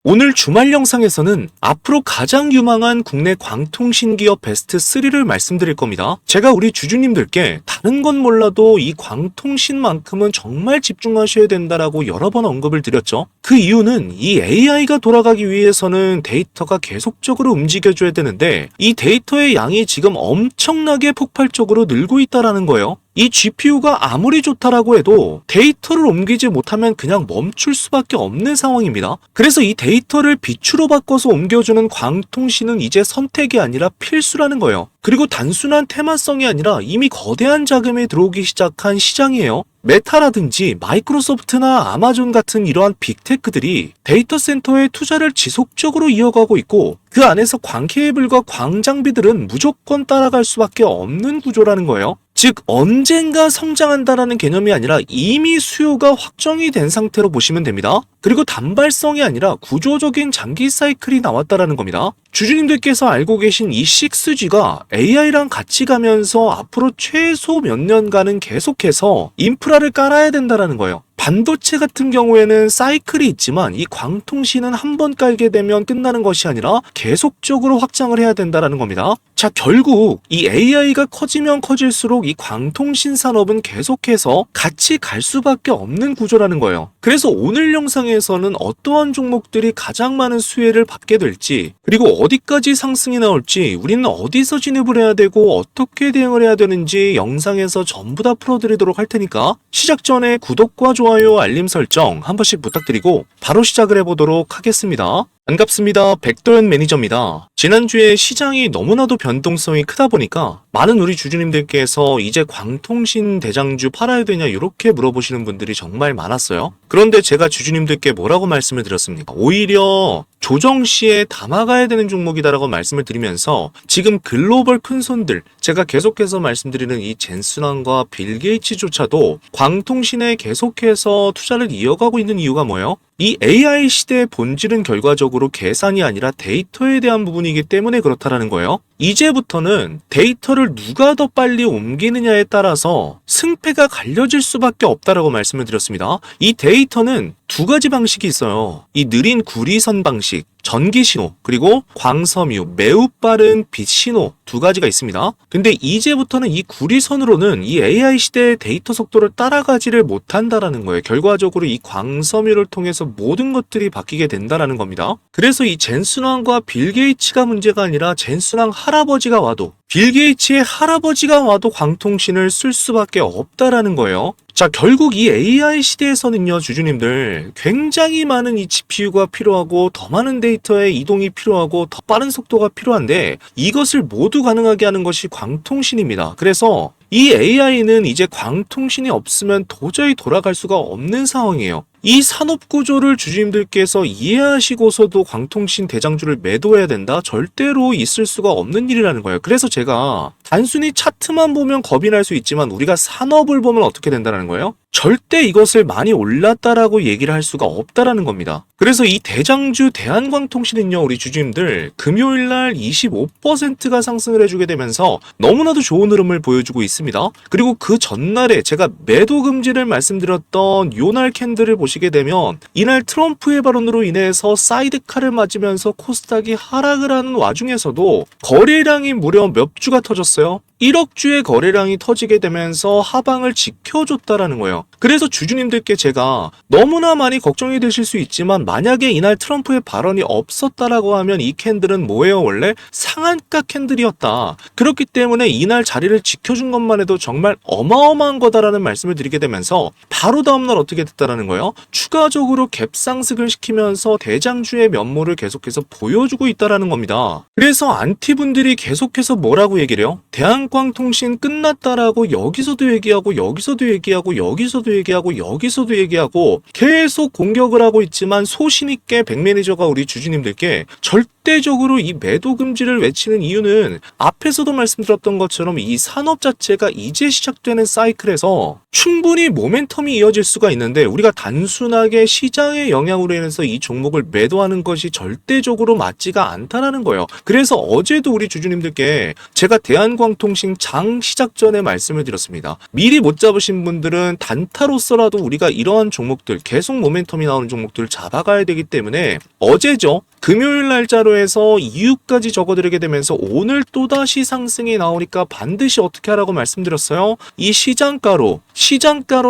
오늘 주말 영상에서는 앞으로 가장 유망한 국내 광통신 기업 베스트 3를 말씀드릴 겁니다. 제가 우리 주주님들께 다른 건 몰라도 이 광통신만큼은 정말 집중하셔야 된다라고 여러 번 언급을 드렸죠. 그 이유는 이 AI가 돌아가기 위해서는 데이터가 계속적으로 움직여줘야 되는데 이 데이터의 양이 지금 엄청나게 폭발적으로 늘고 있다라는 거예요. 이 GPU가 아무리 좋다라고 해도 데이터를 옮기지 못하면 그냥 멈출 수밖에 없는 상황입니다. 그래서 이 데이터를 빛으로 바꿔서 옮겨주는 광통신은 이제 선택이 아니라 필수라는 거예요. 그리고 단순한 테마성이 아니라 이미 거대한 자금이 들어오기 시작한 시장이에요. 메타라든지 마이크로소프트나 아마존 같은 이러한 빅테크들이 데이터 센터에 투자를 지속적으로 이어가고 있고 그 안에서 광 케이블과 광 장비들은 무조건 따라갈 수밖에 없는 구조라는 거예요. 즉 언젠가 성장한다라는 개념이 아니라 이미 수요가 확정이 된 상태로 보시면 됩니다. 그리고 단발성이 아니라 구조적인 장기 사이클이 나왔다라는 겁니다. 주주님들께서 알고 계신 이 6G가 AI랑 같이 가면서 앞으로 최소 몇 년간은 계속해서 인프라를 깔아야 된다라는 거예요. 반도체 같은 경우에는 사이클이 있지만 이 광통신은 한 번 깔게 되면 끝나는 것이 아니라 계속적으로 확장을 해야 된다는 겁니다. 자, 결국 이 AI가 커지면 커질수록 이 광통신 산업은 계속해서 같이 갈 수밖에 없는 구조라는 거예요. 그래서 오늘 영상에서는 어떠한 종목들이 가장 많은 수혜를 받게 될지, 그리고 어디까지 상승이 나올지, 우리는 어디서 진입을 해야 되고 어떻게 대응을 해야 되는지 영상에서 전부 다 풀어드리도록 할 테니까 시작 전에 구독과 좋아요, 알림 설정 한 번씩 부탁드리고 바로 시작을 해보도록 하겠습니다. 반갑습니다. 백도현 매니저입니다. 지난주에 시장이 너무나도 변동성이 크다 보니까 많은 우리 주주님들께서 이제 광통신 대장주 팔아야 되냐 이렇게 물어보시는 분들이 정말 많았어요. 그런데 제가 주주님들께 뭐라고 말씀을 드렸습니까? 오히려 조정 시에 담아가야 되는 종목이다라고 말씀을 드리면서 지금 글로벌 큰손들, 제가 계속해서 말씀드리는 이 젠슨왕과 빌 게이츠조차도 광통신에 계속해서 투자를 이어가고 있는 이유가 뭐예요? 이 AI 시대의 본질은 결과적으로 계산이 아니라 데이터에 대한 부분이기 때문에 그렇다라는 거예요. 이제부터는 데이터를 누가 더 빨리 옮기느냐에 따라서 승패가 갈려질 수밖에 없다라고 말씀을 드렸습니다. 이 데이터는 두 가지 방식이 있어요. 이 느린 구리선 방식, 전기 신호, 그리고 광섬유, 매우 빠른 빛 신호 두 가지가 있습니다. 근데 이제부터는 이 구리선으로는 이 AI 시대의 데이터 속도를 따라가지를 못한다라는 거예요. 결과적으로 이 광섬유를 통해서 모든 것들이 바뀌게 된다라는 겁니다. 그래서 이 젠슨왕과 빌 게이츠가 문제가 아니라 젠슨왕 할아버지가 와도, 빌 게이츠의 할아버지가 와도 광통신을 쓸 수밖에 없다라는 거예요. 자, 결국 이 AI 시대에서는요, 주주님들, 굉장히 많은 이 GPU가 필요하고 더 많은 데이터의 이동이 필요하고 더 빠른 속도가 필요한데 이것을 모두 가능하게 하는 것이 광통신입니다. 그래서 이 AI는 이제 광통신이 없으면 도저히 돌아갈 수가 없는 상황이에요. 이 산업 구조를 주주님들께서 이해하시고서도 광통신 대장주를 매도해야 된다? 절대로 있을 수가 없는 일이라는 거예요. 그래서 제가 단순히 차트만 보면 겁이 날 수 있지만 우리가 산업을 보면 어떻게 된다는 거예요? 절대 이것을 많이 올랐다라고 얘기를 할 수가 없다라는 겁니다. 그래서 이 대장주 대한광통신은요, 우리 주주님들 금요일날 25%가 상승을 해주게 되면서 너무나도 좋은 흐름을 보여주고 있습니다. 그리고 그 전날에 제가 매도 금지를 말씀드렸던 요날 캔들을 보시게 되면 이날 트럼프의 발언으로 인해서 사이드카를 맞으면서 코스닥이 하락을 하는 와중에서도 거래량이 무려 몇 주가 터졌어요. 1억 주의 거래량이 터지게 되면서 하방을 지켜줬다라는 거예요. 그래서 주주님들께 제가 너무나 많이 걱정이 되실 수 있지만 만약에 이날 트럼프의 발언이 없었다라고 하면 이 캔들은 뭐예요? 원래 상한가 캔들이었다. 그렇기 때문에 이날 자리를 지켜준 것만 해도 정말 어마어마한 거다라는 말씀을 드리게 되면서 바로 다음날 어떻게 됐다라는 거예요? 추가적으로 갭상승을 시키면서 대장주의 면모를 계속해서 보여주고 있다라는 겁니다. 그래서 안티분들이 계속해서 뭐라고 얘기를 해요? 대한광통신 끝났다라고 여기서도 얘기하고 여기서도 얘기하고 여기서도 얘기하고 여기서도 얘기하고 계속 공격을 하고 있지만 소신있게 백매니저가 우리 주주님들께 절대적으로 이 매도 금지를 외치는 이유는 앞에서도 말씀드렸던 것처럼 이 산업 자체가 이제 시작되는 사이클에서 충분히 모멘텀이 이어질 수가 있는데 우리가 단순하게 시장의 영향으로 인해서 이 종목을 매도하는 것이 절대적으로 맞지가 않다라는 거예요. 그래서 어제도 우리 주주님들께 제가 대한광통신 광통신 장 시작 전에 말씀을 드렸습니다. 미리 못 잡으신 분들은 단타로서라도 우리가 이러한 종목들, 계속 모멘텀이 나오는 종목들을 잡아가야 되기 때문에 어제죠. 금요일 날짜로 해서 이유까지 적어드리게 되면서 오늘 또다시 상승이 나오니까 반드시 어떻게 하라고 말씀드렸어요. 이 시장가로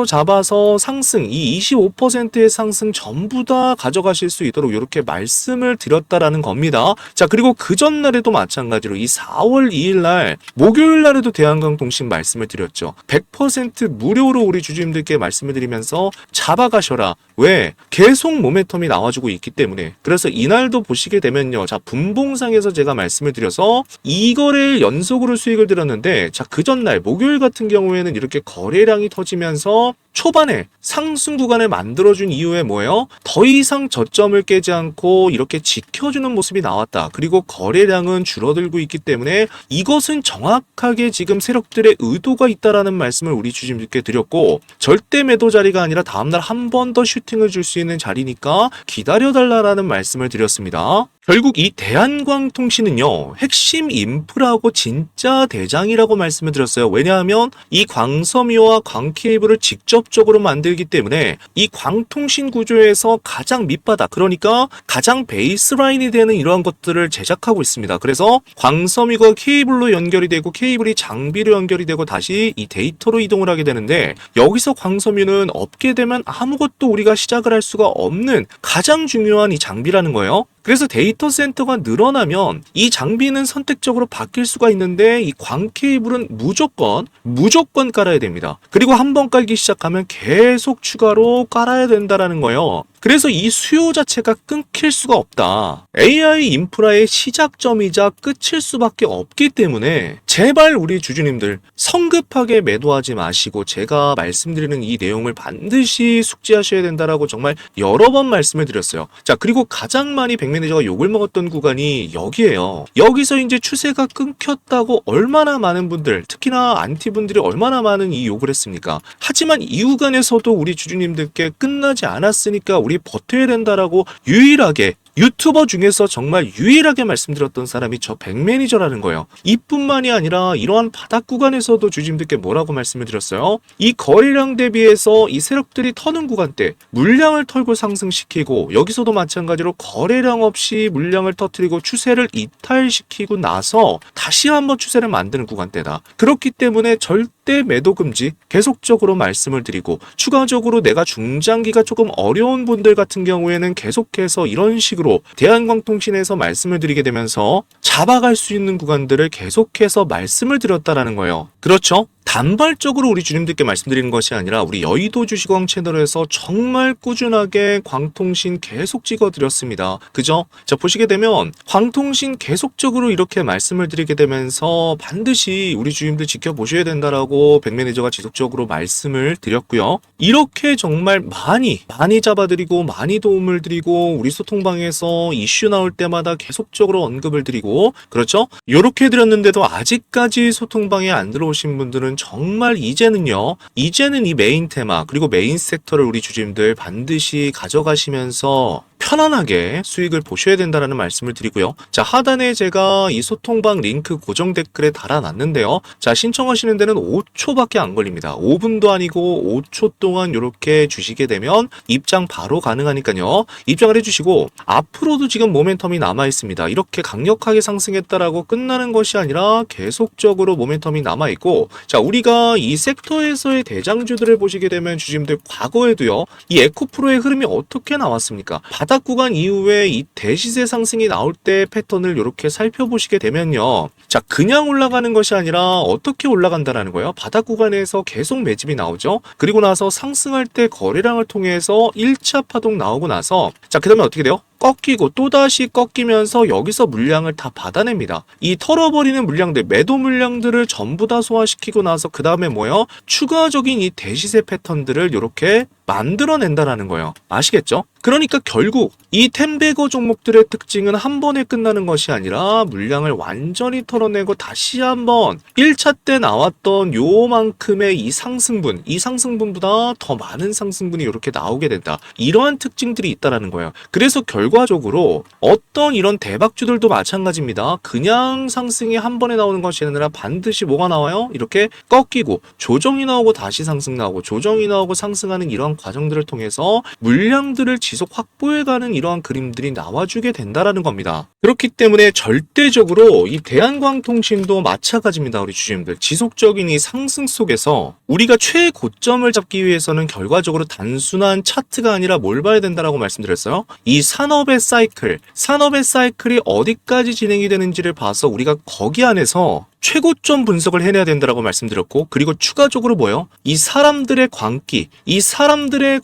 잡아서 상승, 이 25%의 상승 전부 다 가져가실 수 있도록 이렇게 말씀을 드렸다라는 겁니다. 자, 그리고 그 전날에도 마찬가지로 이 4월 2일 날 목요일 날에도 대한광통신 말씀을 드렸죠. 100% 무료로 우리 주주님들께 말씀을 드리면서 잡아가셔라. 왜? 계속 모멘텀이 나와주고 있기 때문에. 그래서 이날도 보시게 되면요. 자, 분봉상에서 제가 말씀을 드려서 2거래일 연속으로 수익을 드렸는데, 자, 그 전날 목요일 같은 경우에는 이렇게 거래량이 터지면서 초반에 상승 구간을 만들어준 이후에 뭐예요? 더 이상 저점을 깨지 않고 이렇게 지켜주는 모습이 나왔다. 그리고 거래량은 줄어들고 있기 때문에 이것은 정확하게 지금 세력들의 의도가 있다라는 말씀을 우리 주주님들께 드렸고, 절대 매도 자리가 아니라 다음날 한 번 더 슈팅을 줄 수 있는 자리니까 기다려달라는 말씀을 드렸습니다. 결국 이 대한광통신은요, 핵심 인프라고 진짜 대장이라고 말씀을 드렸어요. 왜냐하면 이 광섬유와 광케이블을 직접적으로 만들기 때문에 이 광통신 구조에서 가장 밑바닥, 그러니까 가장 베이스라인이 되는 이러한 것들을 제작하고 있습니다. 그래서 광섬유가 케이블로 연결이 되고 케이블이 장비로 연결이 되고 다시 이 데이터로 이동을 하게 되는데, 여기서 광섬유는 없게 되면 아무것도 우리가 시작을 할 수가 없는 가장 중요한 이 장비라는 거예요. 그래서 데이터 센터가 늘어나면 이 장비는 선택적으로 바뀔 수가 있는데, 이 광 케이블은 무조건 깔아야 됩니다. 그리고 한 번 깔기 시작하면 계속 추가로 깔아야 된다라는 거예요. 그래서 이 수요 자체가 끊길 수가 없다. AI 인프라의 시작점이자 끝일 수밖에 없기 때문에 제발 우리 주주님들 성급하게 매도하지 마시고 제가 말씀드리는 이 내용을 반드시 숙지하셔야 된다라고 정말 여러 번 말씀을 드렸어요. 자, 그리고 가장 많이 백매니저가 욕을 먹었던 구간이 여기에요. 여기서 이제 추세가 끊겼다고 얼마나 많은 분들, 특히나 안티분들이 얼마나 많은 이 욕을 했습니까? 하지만 이 구간에서도 우리 주주님들께 끝나지 않았으니까 우리 버텨야 된다라고 유일하게, 유튜버 중에서 정말 유일하게 말씀드렸던 사람이 저 백매니저라는 거예요. 이뿐만이 아니라 이러한 바닥 구간에서도 주주님들께 뭐라고 말씀을 드렸어요? 이 거래량 대비해서 이 세력들이 터는 구간 때 물량을 털고 상승시키고, 여기서도 마찬가지로 거래량 없이 물량을 터뜨리고 추세를 이탈시키고 나서 다시 한번 추세를 만드는 구간대다. 그렇기 때문에 절대 매도 금지 계속적으로 말씀을 드리고, 추가적으로 내가 중장기가 조금 어려운 분들 같은 경우에는 계속해서 이런 식으로 대한광통신에서 말씀을 드리게 되면서 잡아갈 수 있는 구간들을 계속해서 말씀을 드렸다라는 거예요. 그렇죠? 단발적으로 우리 주님들께 말씀드리는 것이 아니라 우리 여의도 주식왕 채널에서 정말 꾸준하게 광통신 계속 찍어드렸습니다. 그죠? 자, 보시게 되면 광통신 계속적으로 이렇게 말씀을 드리게 되면서 반드시 우리 주님들 지켜보셔야 된다라고 백매니저가 지속적으로 말씀을 드렸고요. 이렇게 정말 많이 잡아드리고 많이 도움을 드리고 우리 소통방에서 이슈 나올 때마다 계속적으로 언급을 드리고, 그렇죠? 이렇게 드렸는데도 아직까지 소통방에 안 들어오신 분들은 정말 이제는 이 메인 테마 그리고 메인 섹터를 우리 주주님들 반드시 가져가시면서 편안하게 수익을 보셔야 된다는 말씀을 드리고요. 자, 하단에 제가 이 소통방 링크 고정 댓글에 달아놨는데요. 자, 신청하시는 데는 5초밖에 안 걸립니다. 5분도 아니고 5초 동안 이렇게 주시게 되면 입장 바로 가능하니까요. 입장을 해주시고, 앞으로도 지금 모멘텀이 남아있습니다. 이렇게 강력하게 상승했다라고 끝나는 것이 아니라 계속적으로 모멘텀이 남아있고, 자, 우리가 이 섹터에서의 대장주들을 보시게 되면 주주님들 과거에도요, 이 에코프로의 흐름이 어떻게 나왔습니까? 바닥 구간 이후에 이 대시세 상승이 나올 때 패턴을 이렇게 살펴보시게 되면요. 자, 그냥 올라가는 것이 아니라 어떻게 올라간다라는 거예요. 바닥 구간에서 계속 매집이 나오죠. 그리고 나서 상승할 때 거래량을 통해서 1차 파동 나오고 나서, 자, 그 다음에 어떻게 돼요? 꺾이고 또다시 꺾이면서 여기서 물량을 다 받아냅니다. 이 털어버리는 물량들, 매도 물량들을 전부 다 소화시키고 나서 그 다음에 뭐예요? 추가적인 이 대시세 패턴들을 이렇게 만들어낸다라는 거예요. 아시겠죠? 그러니까 결국 이 템베거 종목들의 특징은 한 번에 끝나는 것이 아니라 물량을 완전히 털어내고 다시 한번 1차 때 나왔던 요만큼의 이 상승분보다 더 많은 상승분이 이렇게 나오게 된다. 이러한 특징들이 있다라는 거예요. 그래서 결과적으로 어떤 이런 대박주들도 마찬가지입니다. 그냥 상승이 한 번에 나오는 것이 아니라 반드시 뭐가 나와요? 이렇게 꺾이고 조정이 나오고 다시 상승 나오고 조정이 나오고 상승하는 이러한 과정들을 통해서 물량들을 지속 확보해가는 이러한 그림들이 나와주게 된다라는 겁니다. 그렇기 때문에 절대적으로 이 대한광통신도 마찬가지입니다. 우리 주주님들. 지속적인 이 상승 속에서 우리가 최고점을 잡기 위해서는 결과적으로 단순한 차트가 아니라 뭘 봐야 된다라고 말씀드렸어요. 이 산업의 사이클이 어디까지 진행이 되는지를 봐서 우리가 거기 안에서 최고점 분석을 해내야 된다라고 말씀드렸고, 그리고 추가적으로 뭐예요? 이 사람들의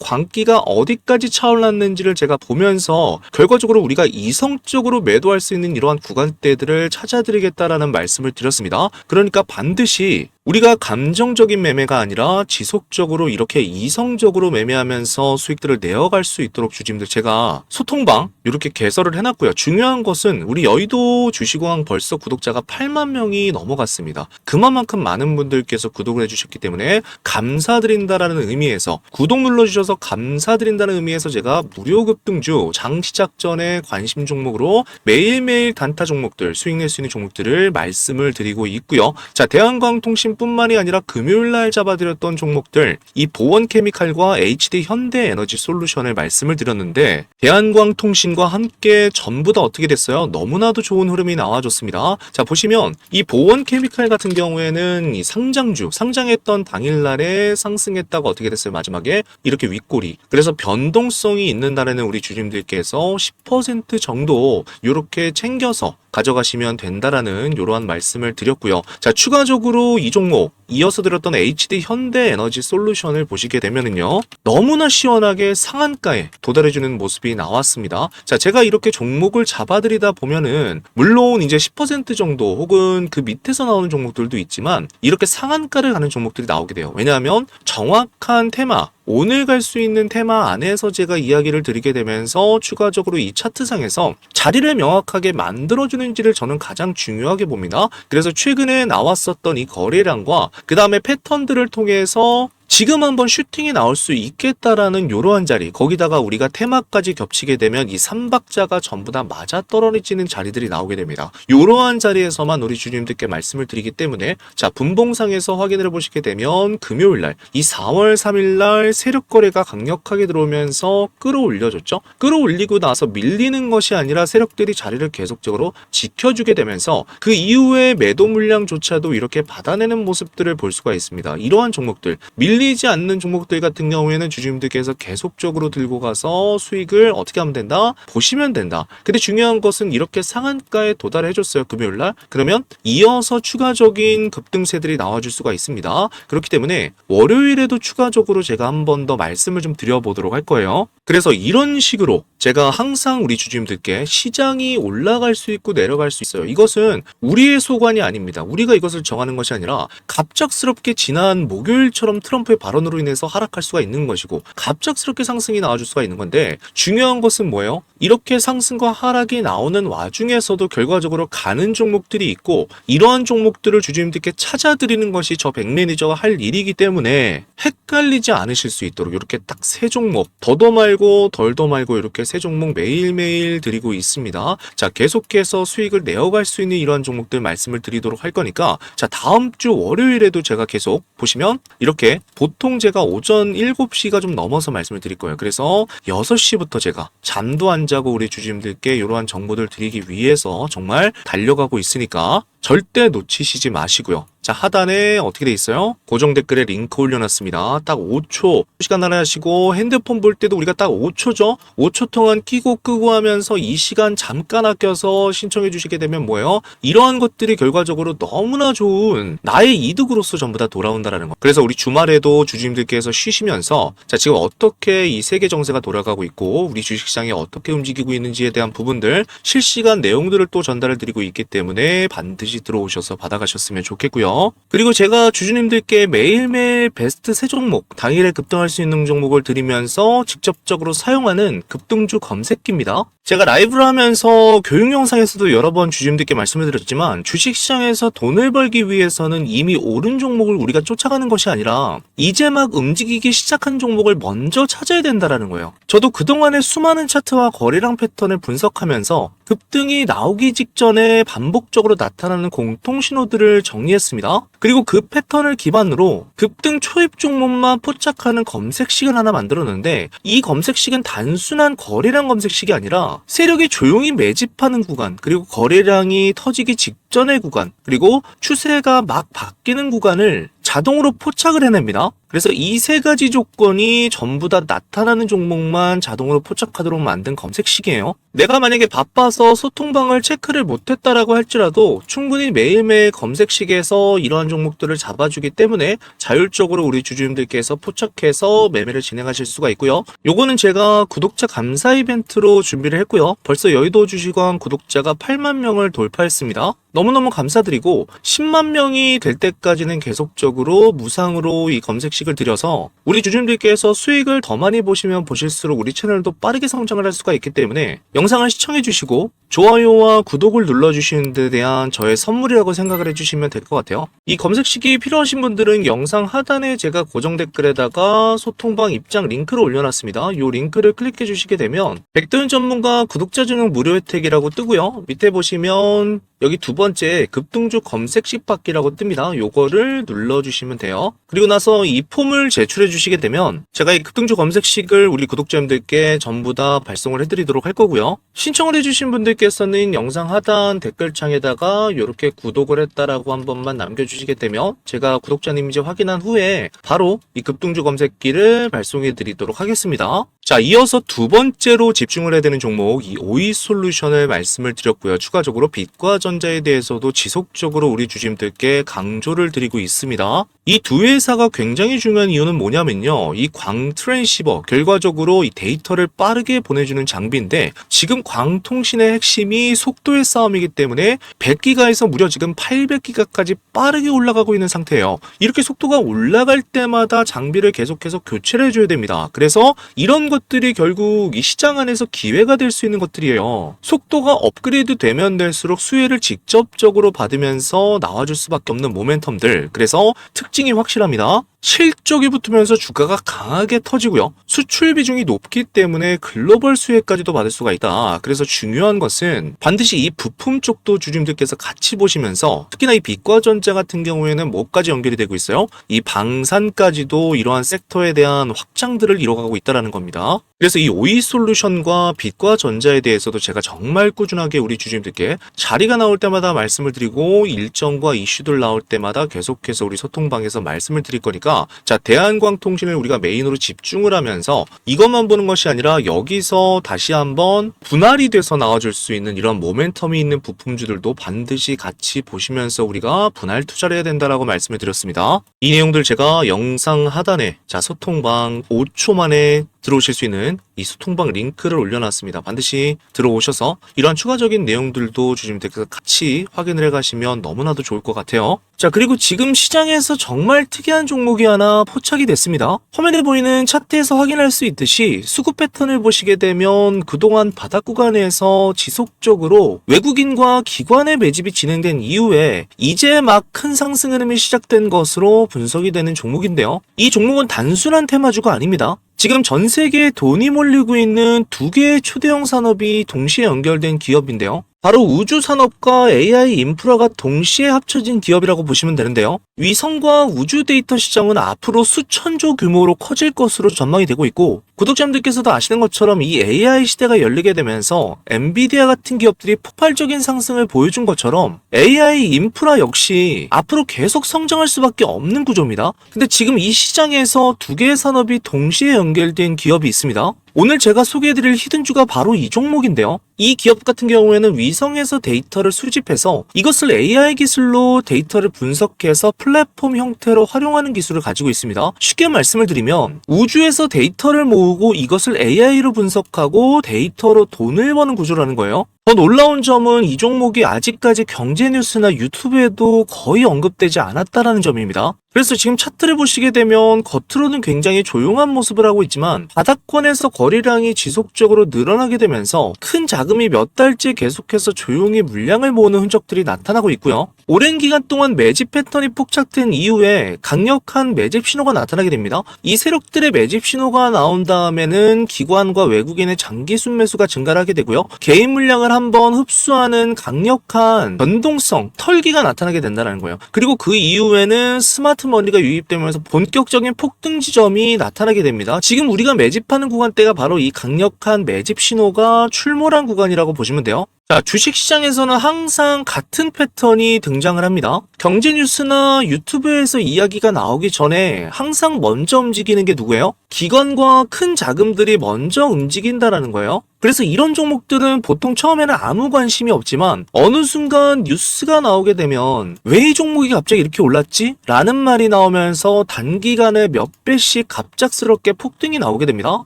광기가 어디까지 차올랐는지를 제가 보면서 결과적으로 우리가 이성적으로 매도할 수 있는 이러한 구간대들을 찾아드리겠다라는 말씀을 드렸습니다. 그러니까 반드시 우리가 감정적인 매매가 아니라 지속적으로 이렇게 이성적으로 매매하면서 수익들을 내어갈 수 있도록 주주님들 제가 소통방 이렇게 개설을 해놨고요. 중요한 것은 우리 여의도 주식왕 벌써 구독자가 8만 명이 넘어갔습니다. 그만큼 많은 분들께서 구독을 해주셨기 때문에 감사드린다라는 의미에서 구독 눌러주셔서 감사드린다는 의미에서 제가 무료 급등주 장 시작 전에 관심 종목으로 매일매일 단타 종목들 수익 낼 수 있는 종목들을 말씀을 드리고 있고요. 자, 대한광통신 뿐만이 아니라 금요일날 잡아드렸던 종목들 이 보원케미칼과 HD 현대에너지솔루션을 말씀을 드렸는데 대한광통신과 함께 전부 다 어떻게 됐어요? 너무나도 좋은 흐름이 나와줬습니다. 자, 보시면 이 보원케미칼 같은 경우에는 이 상장했던 당일날에 상승했다가 어떻게 됐어요? 마지막에 이렇게 윗꼬리. 그래서 변동성이 있는 날에는 우리 주주님들께서 10% 정도 이렇게 챙겨서 가져가시면 된다라는 이러한 말씀을 드렸고요. 자, 추가적으로 이 종목 이어서 들었던 HD 현대에너지 솔루션을 보시게 되면은요, 너무나 시원하게 상한가에 도달해주는 모습이 나왔습니다. 자, 제가 이렇게 종목을 잡아드리다 보면은 물론 이제 10% 정도 혹은 그 밑에서 나오는 종목들도 있지만 이렇게 상한가를 가는 종목들이 나오게 돼요. 왜냐하면 정확한 테마, 오늘 갈 수 있는 테마 안에서 제가 이야기를 드리게 되면서 추가적으로 이 차트상에서 자리를 명확하게 만들어주는지를 저는 가장 중요하게 봅니다. 그래서 최근에 나왔었던 이 거래량과 그 다음에 패턴들을 통해서 지금 한번 슈팅이 나올 수 있겠다라는 이러한 자리, 거기다가 우리가 테마까지 겹치게 되면 이 3박자가 전부 다 맞아떨어지는 자리들이 나오게 됩니다. 이러한 자리에서만 우리 주주님들께 말씀을 드리기 때문에 자, 분봉상에서 확인을 보시게 되면 금요일날 이 4월 3일날 세력거래가 강력하게 들어오면서 끌어올려줬죠. 끌어올리고 나서 밀리는 것이 아니라 세력들이 자리를 계속적으로 지켜주게 되면서 그 이후에 매도 물량조차도 이렇게 받아내는 모습들을 볼 수가 있습니다. 이러한 종목들 밀리지 않는 종목들 같은 경우에는 주주님들께서 계속적으로 들고 가서 수익을 어떻게 하면 된다? 보시면 된다. 근데 중요한 것은 이렇게 상한가에 도달해줬어요. 금요일날. 그러면 이어서 추가적인 급등세들이 나와줄 수가 있습니다. 그렇기 때문에 월요일에도 추가적으로 제가 한 번 더 말씀을 좀 드려보도록 할 거예요. 그래서 이런 식으로 제가 항상 우리 주주님들께 시장이 올라갈 수 있고 내려갈 수 있어요. 이것은 우리의 소관이 아닙니다. 우리가 이것을 정하는 것이 아니라 갑작스럽게 지난 목요일처럼 트럼프의 발언으로 인해서 하락할 수가 있는 것이고 갑작스럽게 상승이 나와줄 수가 있는 건데 중요한 것은 뭐예요? 이렇게 상승과 하락이 나오는 와중에서도 결과적으로 가는 종목들이 있고 이러한 종목들을 주주님들께 찾아드리는 것이 저 백매니저가 할 일이기 때문에 헷갈리지 않으실 수 있도록 이렇게 딱 세 종목 더도 말고 덜도 말고 이렇게 세 종목 매일매일 드리고 있습니다. 자, 계속해서 수익을 내어갈 수 있는 이러한 종목들 말씀을 드리도록 할 거니까 자, 다음 주 월요일에도 제가 계속 보시면 이렇게 보통 제가 오전 7시가 좀 넘어서 말씀을 드릴 거예요. 그래서 6시부터 제가 잠도 안 자고 우리 주주님들께 이러한 정보들 드리기 위해서 정말 달려가고 있으니까 절대 놓치시지 마시고요. 자, 하단에 어떻게 돼 있어요? 고정 댓글에 링크 올려놨습니다. 딱 5초 시간 하나 하시고 핸드폰 볼 때도 우리가 딱 5초죠? 5초 동안 끼고 끄고 하면서 이 시간 잠깐 아껴서 신청해 주시게 되면 뭐예요? 이러한 것들이 결과적으로 너무나 좋은 나의 이득으로서 전부 다 돌아온다라는 거. 그래서 우리 주말에도 주주님들께서 쉬시면서 자, 지금 어떻게 이 세계 정세가 돌아가고 있고 우리 주식시장이 어떻게 움직이고 있는지에 대한 부분들 실시간 내용들을 또 전달을 드리고 있기 때문에 반드시 들어오셔서 받아가셨으면 좋겠고요. 있고요. 그리고 제가 주주님들께 매일매일 베스트 3종목, 당일에 급등할 수 있는 종목을 드리면서 직접적으로 사용하는 급등주 검색기입니다. 제가 라이브를 하면서 교육 영상에서도 여러 번 주주님들께 말씀을 드렸지만 주식시장에서 돈을 벌기 위해서는 이미 오른 종목을 우리가 쫓아가는 것이 아니라 이제 막 움직이기 시작한 종목을 먼저 찾아야 된다는 거예요. 저도 그동안의 수많은 차트와 거래량 패턴을 분석하면서 급등이 나오기 직전에 반복적으로 나타나는 공통 신호들을 정리했습니다. 그리고 그 패턴을 기반으로 급등 초입 종목만 포착하는 검색식을 하나 만들었는데 이 검색식은 단순한 거래량 검색식이 아니라 세력이 조용히 매집하는 구간, 그리고 거래량이 터지기 직전의 구간, 그리고 추세가 막 바뀌는 구간을 자동으로 포착을 해냅니다. 그래서 이 3가지 조건이 전부 다 나타나는 종목만 자동으로 포착하도록 만든 검색식이에요. 내가 만약에 바빠서 소통방을 체크를 못했다라고 할지라도 충분히 매일매일 검색식에서 이러한 종목들을 잡아주기 때문에 자율적으로 우리 주주님들께서 포착해서 매매를 진행하실 수가 있고요. 요거는 제가 구독자 감사 이벤트로 준비를 했고요. 벌써 여의도 주식왕 구독자가 8만 명을 돌파했습니다. 너무너무 감사드리고 10만 명이 될 때까지는 계속적으로 무상으로 이 검색식을 드려서 우리 주주님들께서 수익을 더 많이 보시면 보실수록 우리 채널도 빠르게 성장을 할 수가 있기 때문에 영상을 시청해 주시고 좋아요와 구독을 눌러주시는 데 대한 저의 선물이라고 생각을 해주시면 될 것 같아요. 이 검색식이 필요하신 분들은 영상 하단에 제가 고정 댓글에다가 소통방 입장 링크를 올려놨습니다. 이 링크를 클릭해 주시게 되면 백도현 전문가 구독자 전용 무료 혜택이라고 뜨고요. 밑에 보시면 여기 두 번째 급등주 검색식 받기라고 뜹니다. 요거를 눌러주시면 돼요. 그리고 나서 이 폼을 제출해 주시게 되면 제가 이 급등주 검색식을 우리 구독자님들께 전부 다 발송을 해드리도록 할 거고요. 신청을 해주신 분들께서는 영상 하단 댓글창에다가 이렇게 구독을 했다라고 한 번만 남겨주시게 되면 제가 구독자님인지 확인한 후에 바로 이 급등주 검색기를 발송해 드리도록 하겠습니다. 자, 이어서 두 번째로 집중을 해야 되는 종목, 이 오이솔루션을 말씀을 드렸고요. 추가적으로 빛과 전자에 대해서도 지속적으로 우리 주주님들께 강조를 드리고 있습니다. 이 두 회사가 굉장히 중요한 이유는 뭐냐면요. 이 광 트랜시버, 결과적으로 이 데이터를 빠르게 보내주는 장비인데 지금 광통신의 핵심이 속도의 싸움이기 때문에 100기가에서 무려 지금 800기가까지 빠르게 올라가고 있는 상태예요. 이렇게 속도가 올라갈 때마다 장비를 계속해서 교체를 해줘야 됩니다. 그래서 이런 것들이 결국 이 시장 안에서 기회가 될 수 있는 것들이에요. 속도가 업그레이드 되면 될수록 수혜를 직접적으로 받으면서 나와줄 수밖에 없는 모멘텀들. 그래서 특징이 확실합니다. 실적이 붙으면서 주가가 강하게 터지고요. 수출 비중이 높기 때문에 글로벌 수혜까지도 받을 수가 있다. 그래서 중요한 것은 반드시 이 부품 쪽도 주주님들께서 같이 보시면서 특히나 이 빛과 전자 같은 경우에는 뭐까지 연결이 되고 있어요? 이 방산까지도 이러한 섹터에 대한 확장들을 이뤄가고 있다는 겁니다. 그래서 이 오이솔루션과 빛과 전자에 대해서도 제가 정말 꾸준하게 우리 주주님들께 자리가 나올 때마다 말씀을 드리고 일정과 이슈들 나올 때마다 계속해서 우리 소통방에서 말씀을 드릴 거니까 자, 대한광통신을 우리가 메인으로 집중을 하면서 이것만 보는 것이 아니라 여기서 다시 한번 분할이 돼서 나와줄 수 있는 이런 모멘텀이 있는 부품주들도 반드시 같이 보시면서 우리가 분할 투자를 해야 된다라고 말씀을 드렸습니다. 이 내용들 제가 영상 하단에 자, 소통방 5초 만에 들어오실 수 있는 이 소통방 링크를 올려놨습니다. 반드시 들어오셔서 이러한 추가적인 내용들도 주주님들께서 같이 확인을 해가시면 너무나도 좋을 것 같아요. 자, 그리고 지금 시장에서 정말 특이한 종목이 하나 포착이 됐습니다. 화면에 보이는 차트에서 확인할 수 있듯이 수급 패턴을 보시게 되면 그동안 바닥 구간에서 지속적으로 외국인과 기관의 매집이 진행된 이후에 이제 막 큰 상승 흐름이 시작된 것으로 분석이 되는 종목인데요. 이 종목은 단순한 테마주가 아닙니다. 지금 전 세계에 돈이 몰리고 있는 두 개의 초대형 산업이 동시에 연결된 기업인데요. 바로 우주 산업과 AI 인프라가 동시에 합쳐진 기업이라고 보시면 되는데요. 위성과 우주 데이터 시장은 앞으로 수천조 규모로 커질 것으로 전망이 되고 있고 구독자님들께서도 아시는 것처럼 이 AI 시대가 열리게 되면서 엔비디아 같은 기업들이 폭발적인 상승을 보여준 것처럼 AI 인프라 역시 앞으로 계속 성장할 수밖에 없는 구조입니다. 근데 지금 이 시장에서 두 개의 산업이 동시에 연결된 기업이 있습니다. 오늘 제가 소개해드릴 히든주가 바로 이 종목인데요. 이 기업 같은 경우에는 위성에서 데이터를 수집해서 이것을 AI 기술로 데이터를 분석해서 플랫폼 형태로 활용하는 기술을 가지고 있습니다. 쉽게 말씀을 드리면 우주에서 데이터를 모으고 이것을 AI로 분석하고 데이터로 돈을 버는 구조라는 거예요. 더 놀라운 점은 이 종목이 아직까지 경제뉴스나 유튜브에도 거의 언급되지 않았다라는 점입니다. 그래서 지금 차트를 보시게 되면 겉으로는 굉장히 조용한 모습을 하고 있지만 바닥권에서 거래량이 지속적으로 늘어나게 되면서 큰 자금이 몇 달째 계속해서 조용히 물량을 모으는 흔적들이 나타나고 있고요. 오랜 기간 동안 매집 패턴이 포착된 이후에 강력한 매집 신호가 나타나게 됩니다. 이 세력들의 매집 신호가 나온 다음에는 기관과 외국인의 장기 순매수가 증가를 하게 되고요. 개인 물량을 한번 흡수하는 강력한 변동성, 털기가 나타나게 된다는 거예요. 그리고 그 이후에는 스마트 머니가 유입되면서 본격적인 폭등 지점이 나타나게 됩니다. 지금 우리가 매집하는 구간대가 바로 이 강력한 매집 신호가 출몰한 구간이라고 보시면 돼요. 자, 주식시장에서는 항상 같은 패턴이 등장을 합니다. 경제뉴스나 유튜브에서 이야기가 나오기 전에 항상 먼저 움직이는 게 누구예요? 기관과 큰 자금들이 먼저 움직인다라는 거예요. 그래서 이런 종목들은 보통 처음에는 아무 관심이 없지만 어느 순간 뉴스가 나오게 되면 왜 이 종목이 갑자기 이렇게 올랐지? 라는 말이 나오면서 단기간에 몇 배씩 갑작스럽게 폭등이 나오게 됩니다.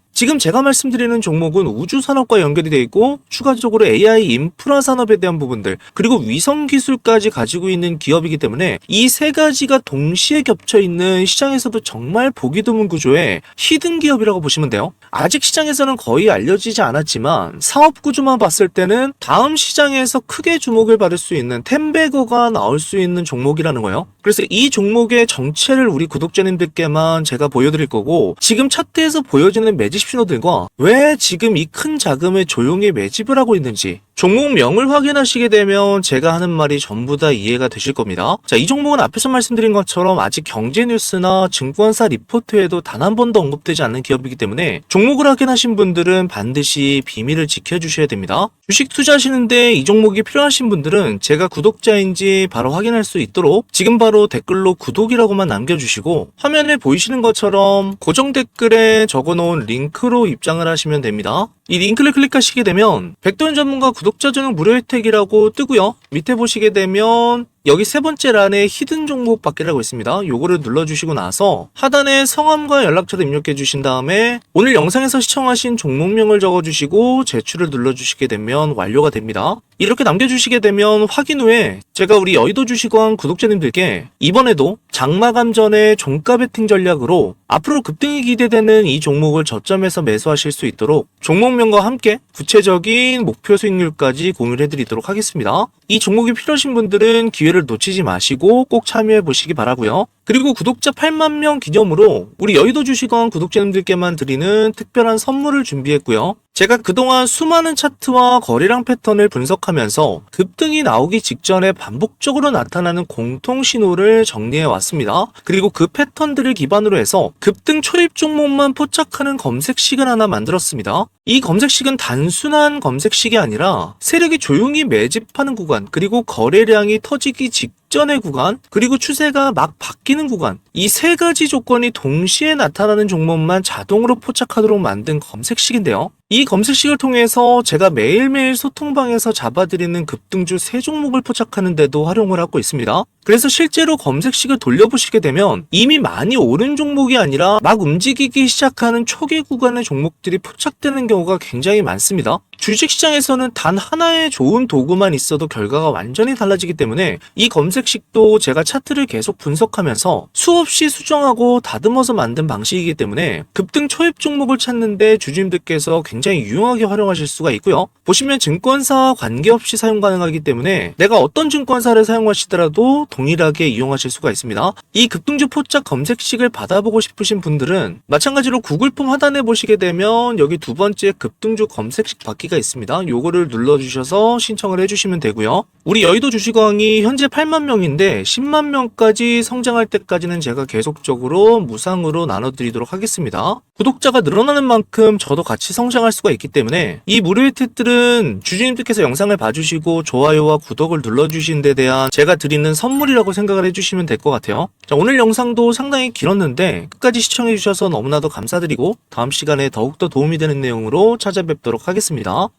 지금 제가 말씀드리는 종목은 우주산업과 연결이 되어 있고 추가적으로 AI 인프라 산업에 대한 부분들 그리고 위성 기술까지 가지고 있는 기업이기 때문에 이 세 가지가 동시에 겹쳐 있는 시장에서도 정말 보기 드문 구조의 히든 기업이라고 보시면 돼요. 아직 시장에서는 거의 알려지지 않았지만 사업 구조만 봤을 때는 다음 시장에서 크게 주목을 받을 수 있는 템베거가 나올 수 있는 종목이라는 거예요. 그래서 이 종목의 정체를 우리 구독자님들께만 제가 보여드릴 거고 지금 차트에서 보여지는 매집 신호들과 왜 지금 이 큰 자금을 조용히 매집을 하고 있는지 종목명을 확인하시게 되면 제가 하는 말이 전부 다 이해가 되실 겁니다. 자, 이 종목은 앞에서 말씀드린 것처럼 아직 경제뉴스나 증권사 리포트에도 단 한 번도 언급되지 않는 기업이기 때문에 종목을 확인하신 분들은 반드시 비밀을 지켜주셔야 됩니다. 주식 투자하시는데 이 종목이 필요하신 분들은 제가 구독자인지 바로 확인할 수 있도록 지금 바로 댓글로 구독이라고만 남겨주시고 화면에 보이시는 것처럼 고정 댓글에 적어놓은 링크로 입장을 하시면 됩니다. 이 링크를 클릭하시게 되면 백도현 전문가 구독자 전용 무료 혜택이라고 뜨고요. 밑에 보시게 되면 여기 세 번째 란에 히든 종목 받기라고 있습니다. 요거를 눌러주시고 나서 하단에 성함과 연락처를 입력해 주신 다음에 오늘 영상에서 시청하신 종목명을 적어주시고 제출을 눌러주시게 되면 완료가 됩니다. 이렇게 남겨주시게 되면 확인 후에 제가 우리 여의도 주식원 구독자님들께 이번에도 장마감 전에 종가 베팅 전략으로 앞으로 급등이 기대되는 이 종목을 저점에서 매수하실 수 있도록 종목명과 함께 구체적인 목표 수익률까지 공유를 해드리도록 하겠습니다. 이 종목이 필요하신 분들은 기회를 놓치지 마시고 꼭 참여해 보시기 바라고요. 그리고 구독자 8만 명 기념으로 우리 여의도 주식원 구독자님들께만 드리는 특별한 선물을 준비했고요. 제가 그동안 수많은 차트와 거래량 패턴을 분석하면서 급등이 나오기 직전에 반복적으로 나타나는 공통 신호를 정리해 왔습니다. 그리고 그 패턴들을 기반으로 해서 급등 초입 종목만 포착하는 검색식을 하나 만들었습니다. 이 검색식은 단순한 검색식이 아니라 세력이 조용히 매집하는 구간, 그리고 거래량이 터지기 직전의 구간, 그리고 추세가 막 바뀌는 구간, 이 세 가지 조건이 동시에 나타나는 종목만 자동으로 포착하도록 만든 검색식인데요. 이 검색식을 통해서 제가 매일매일 소통방에서 잡아드리는 급등주 3종목을 포착하는 데도 활용을 하고 있습니다. 그래서 실제로 검색식을 돌려보시게 되면 이미 많이 오른 종목이 아니라 막 움직이기 시작하는 초기 구간의 종목들이 포착되는 경우가 굉장히 많습니다. 주식시장에서는 단 하나의 좋은 도구만 있어도 결과가 완전히 달라지기 때문에 이 검색식도 제가 차트를 계속 분석하면서 수없이 수정하고 다듬어서 만든 방식이기 때문에 급등 초입 종목을 찾는데 주주님들께서 굉장히 유용하게 활용하실 수가 있고요. 보시면 증권사와 관계없이 사용 가능하기 때문에 내가 어떤 증권사를 사용하시더라도 동일하게 이용하실 수가 있습니다. 이 급등주 포착 검색식을 받아보고 싶으신 분들은 마찬가지로 구글 폼 하단에 보시게 되면 여기 두 번째 급등주 검색식 받기가 있습니다. 요거를 눌러주셔서 신청을 해주시면 되고요. 우리 여의도 주식왕이 현재 8만 명인데 10만 명까지 성장할 때까지는 제가 계속적으로 무상으로 나눠드리도록 하겠습니다. 구독자가 늘어나는 만큼 저도 같이 성장할 수가 있기 때문에 이 무료 혜택들은 주주님들께서 영상을 봐주시고 좋아요와 구독을 눌러주신 데 대한 제가 드리는 선물이라고 생각을 해주시면 될 것 같아요. 자, 오늘 영상도 상당히 길었는데 끝까지 시청해주셔서 너무나도 감사드리고 다음 시간에 더욱더 도움이 되는 내용으로 찾아뵙도록 하겠습니다.